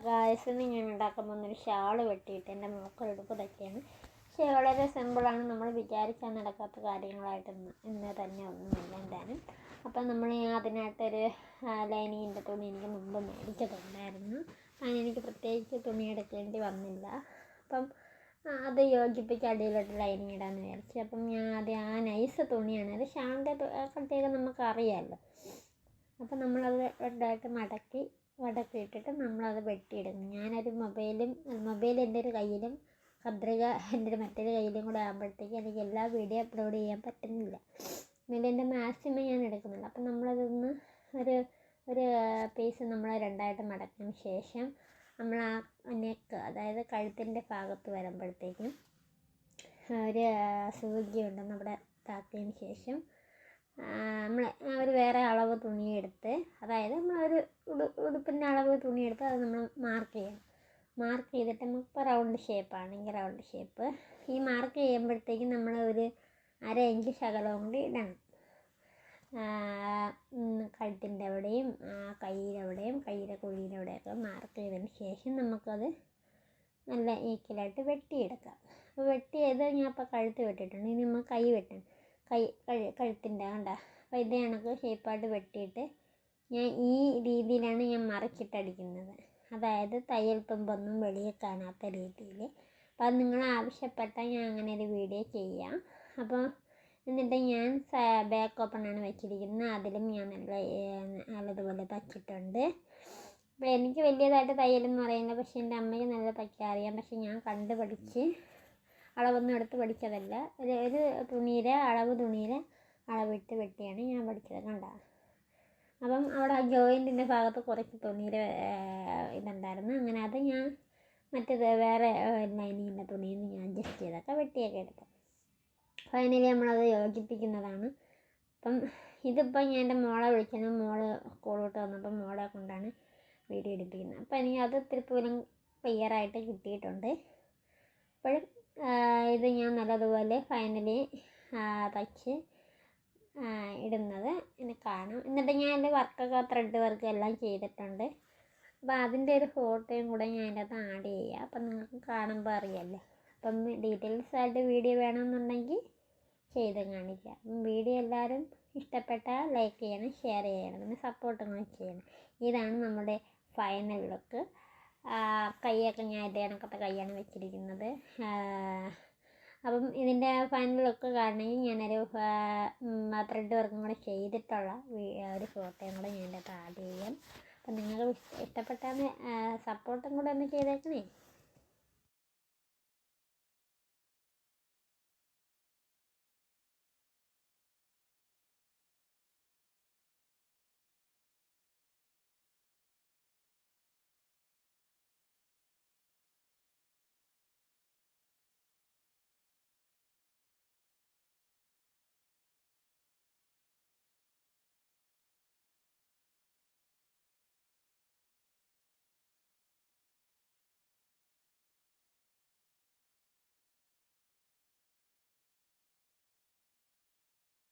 ഗായസിന് ഞാൻ ഉണ്ടാക്കാൻ പോകുന്നൊരു ഷാള് വെട്ടിയിട്ട് എൻ്റെ മോക്കൊരെടുപ്പ് ഇതൊക്കെയാണ്. പക്ഷേ വളരെ സിമ്പിളാണ്. നമ്മൾ വിചാരിച്ചാൽ നടക്കാത്ത കാര്യങ്ങളായിട്ടൊന്നും ഇന്ന് തന്നെ ഒന്നുമില്ല എന്തായാലും. അപ്പം നമ്മൾ അതിനായിട്ടൊരു ലൈനിങ്ങിൻ്റെ തുണി എനിക്ക് മുമ്പ് മേടിച്ചിട്ടുണ്ടായിരുന്നു. അതിനെനിക്ക് പ്രത്യേകിച്ച് തുണി എടുക്കേണ്ടി വന്നില്ല. അപ്പം അത് യോജിപ്പിച്ച് അടിയിലോട്ട് ലൈനിങ് ഇടാമെന്ന് വിചാരിച്ചു. അപ്പം ഞാൻ ആദ്യം ആ നൈസ് തുണിയാണ്, അത് ഷാളിൻ്റെ പ്രത്യേകം നമുക്കറിയാമല്ലോ. അപ്പം നമ്മളത് രണ്ടായിട്ട് മടക്കിയിട്ടിട്ട് നമ്മളത് വെട്ടിയിടുന്നു. ഞാനൊരു മൊബൈൽ എൻ്റെ ഒരു കയ്യിലും കത്രിക എൻ്റെ ഒരു മറ്റൊരു കയ്യിലും കൂടെ ആകുമ്പോഴത്തേക്ക് എനിക്ക് എല്ലാ വീഡിയോ അപ്ലോഡ് ചെയ്യാൻ പറ്റുന്നില്ല. ഇതിൻ്റെ മാക്സിമം ഞാൻ എടുക്കുന്നുണ്ട്. അപ്പം നമ്മളതൊന്ന് ഒരു പീസ് നമ്മൾ രണ്ടായിട്ട് മടക്കിയതിന് ശേഷം നമ്മൾ ആ നെക്ക്, അതായത് കഴുത്തിൻ്റെ ഭാഗത്ത് വരുമ്പോഴത്തേക്കും ഒരു സൂചി ഉണ്ടെന്ന് അവിടെ താക്കിയതിന് ശേഷം നമ്മൾ ഒരു വേറെ അളവ് തുണിയെടുത്ത്, അതായത് നമ്മളൊരു ഉടുപ്പിൻ്റെ അളവ് തുണിയെടുത്ത് അത് നമ്മൾ മാർക്ക് ചെയ്യണം. മാർക്ക് ചെയ്തിട്ട് നമുക്ക് റൗണ്ട് ഷേപ്പാണെങ്കിൽ റൗണ്ട് ഷേപ്പ് ഈ മാർക്ക് ചെയ്യുമ്പോഴത്തേക്കും നമ്മൾ ഒരു 1/2 ഇഞ്ച് ശകലവും കൂടി ഇടണം. കഴുത്തിൻ്റെ അവിടെയും കയ്യിൻ്റെ അവിടെയും കയ്യിലെ കുഴിയുടെ അവിടെയൊക്കെ മാർക്ക് ചെയ്തതിന് ശേഷം നമുക്കത് നല്ല ഈക്വലായിട്ട് വെട്ടിയെടുക്കാം. അപ്പോൾ വെട്ടിയത് ഞാൻ ഇപ്പോൾ കഴുത്ത് വെട്ടിയിട്ടുണ്ട്. ഇനി നമ്മൾ കൈ വെട്ടണം. കഴുത്തിൻ്റെ കണ്ട. അപ്പോൾ ഇതേ കണക്ക് ഷേപ്പായിട്ട് വെട്ടിയിട്ട് ഞാൻ ഈ രീതിയിലാണ് ഞാൻ മറിച്ചിട്ടടിക്കുന്നത്. അതായത് തയ്യൽ തുമ്പൊന്നും വെളിയിൽ കാണാത്ത രീതിയിൽ. അപ്പോൾ അത് നിങ്ങൾ ആവശ്യപ്പെട്ടാൽ ഞാൻ അങ്ങനെ ഒരു വീഡിയോ ചെയ്യാം. അപ്പോൾ എന്നിട്ട് ഞാൻ ബാക്ക് ഓപ്പണാണ് വെച്ചിരിക്കുന്നത്. അതിലും ഞാൻ നല്ലതുപോലെ തയ്ച്ചിട്ടുണ്ട്. അപ്പോൾ എനിക്ക് വലിയതായിട്ട് തയ്യലെന്ന് പറയുന്നത്, പക്ഷേ എൻ്റെ അമ്മയ്ക്ക് നല്ല തയ്ക്കാൻ അറിയാം. പക്ഷേ ഞാൻ കണ്ടുപഠിച്ച് അളവൊന്നും എടുത്ത് പഠിച്ചതല്ല. ഒരു തുണിയുടെ അളവിട്ട് വെട്ടിയാണ് ഞാൻ പഠിച്ചത്. കണ്ട. അപ്പം അവിടെ ജോയിൻറ്റിൻ്റെ ഭാഗത്ത് കുറച്ച് തുണിയുടെ ഇതുണ്ടായിരുന്നു. അങ്ങനെ അത് ഞാൻ മറ്റേത് വേറെ ലൈനിങ്ങിൻ്റെ തുണിയിൽ നിന്ന് ഞാൻ അഡ്ജസ്റ്റ് ചെയ്തൊക്കെ വെട്ടിയൊക്കെ എടുത്തു. ഫൈനലി നമ്മളത് യോജിപ്പിക്കുന്നതാണ്. അപ്പം ഇതിപ്പോൾ ഞാൻ എൻ്റെ മോളെ വിളിക്കണം. മോള് സ്കൂളിലോട്ട് വന്നപ്പോൾ മോളെ കൊണ്ടാണ് വീഡിയോ എടുപ്പിക്കുന്നത്. അപ്പോൾ എനിക്ക് അത് ഇത്തിരി പോലും ക്ലിയറായിട്ട് കിട്ടിയിട്ടുണ്ട്. അപ്പോഴും ഇത് ഞാൻ നല്ലതുപോലെ ഫൈനലി തയ്ച്ച് ഇടുന്നത് എനിക്ക് കാണാം. എന്നിട്ട് ഞാൻ എൻ്റെ വർക്കൊക്കെ ത്രെഡ് വർക്ക് എല്ലാം ചെയ്തിട്ടുണ്ട്. അപ്പോൾ അതിൻ്റെ ഒരു ഫോട്ടോയും കൂടെ ഞാൻ അതിൻ്റെ അകത്ത് ആഡ് ചെയ്യാം. അപ്പം നിങ്ങൾക്ക് കാണുമ്പോൾ അറിയാമല്ലോ. അപ്പം ഡീറ്റെയിൽസ് ആയിട്ട് വീഡിയോ വേണമെന്നുണ്ടെങ്കിൽ ചെയ്ത് കാണിക്കാം. വീഡിയോ എല്ലാവരും ഇഷ്ടപ്പെട്ടാൽ ലൈക്ക് ചെയ്യണം, ഷെയർ ചെയ്യണം, പിന്നെ സപ്പോർട്ടും കൂടി ചെയ്യണം. ഇതാണ് നമ്മുടെ ഫൈനൽ ലുക്ക്. കൈയൊക്കെ ഞാൻ ഇതേ കണക്കത്തെ കൈയാണ് വെച്ചിരിക്കുന്നത്. അപ്പം ഇതിൻ്റെ ഫൈനൽ ലുക്ക് കാണണമെങ്കിൽ ഞാനൊരു ത്രെഡ് വർക്കും കൂടെ ചെയ്തിട്ടുള്ള ഒരു ഫോട്ടോയും കൂടെ ഞാൻ എൻ്റെ അകത്ത് ആഡ് ചെയ്യാം. അപ്പം നിങ്ങൾക്ക് ഇഷ്ടപ്പെട്ടാൽ സപ്പോർട്ടും കൂടെ ഒന്ന് ചെയ്തേക്കണേ.